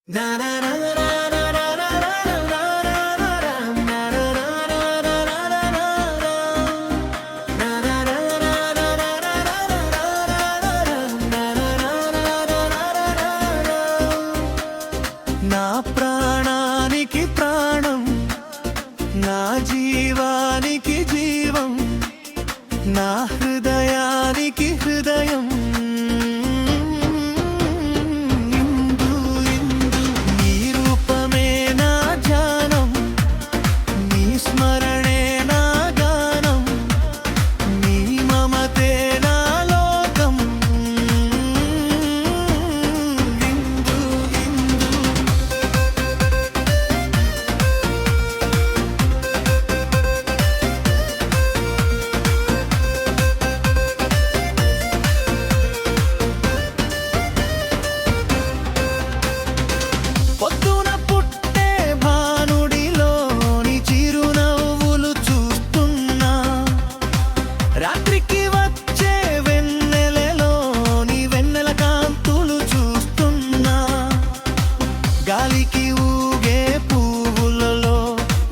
నా ప్రాణానికి ప్రాణం, నా జీవానికి జీవం, నా హృదయానికి హృదయం. గాలికి ఊగే పువ్వులలో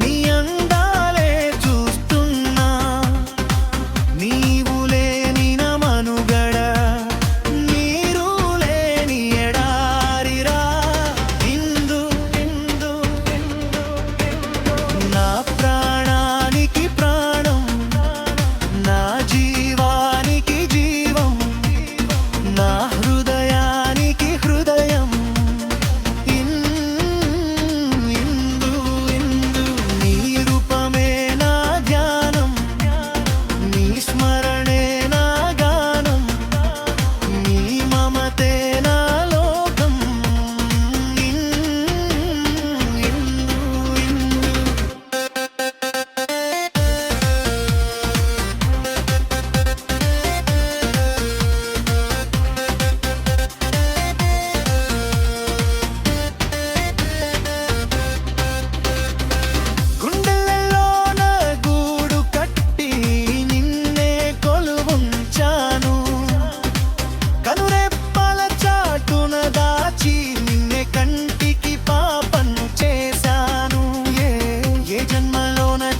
నీ అందాలే చూస్తున్నా. నీవు లేని నా మనుగడ, నీరు లేని ఎడారిరా. ఇందు ఇందు నా ప్రాణానికి ప్రాణం, నా జీవానికి జీవం, నా హృదయానికి హృదయం.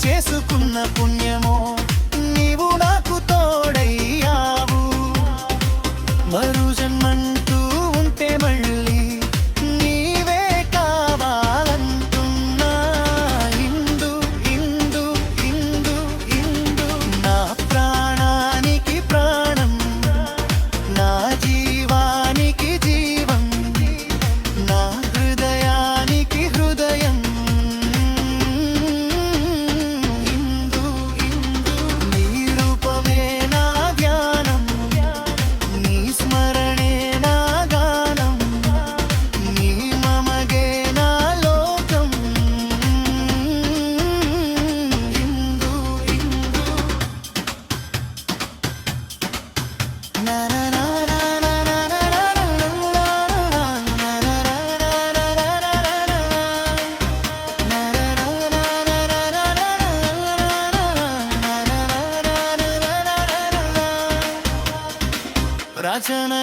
చేసుకున్న పుణ్యమో నీవు నాకు తోడయ్యావు. మరు జన్మంటూ ఉంటే మళ్ళీ నీవే కావాలంటున్నా. ఇందు ఇందు ఇందు ఇందు నా ప్రాణానికి ప్రాణం, నా జీవానికి జీవం, నా హృదయానికి హృదయం. రచన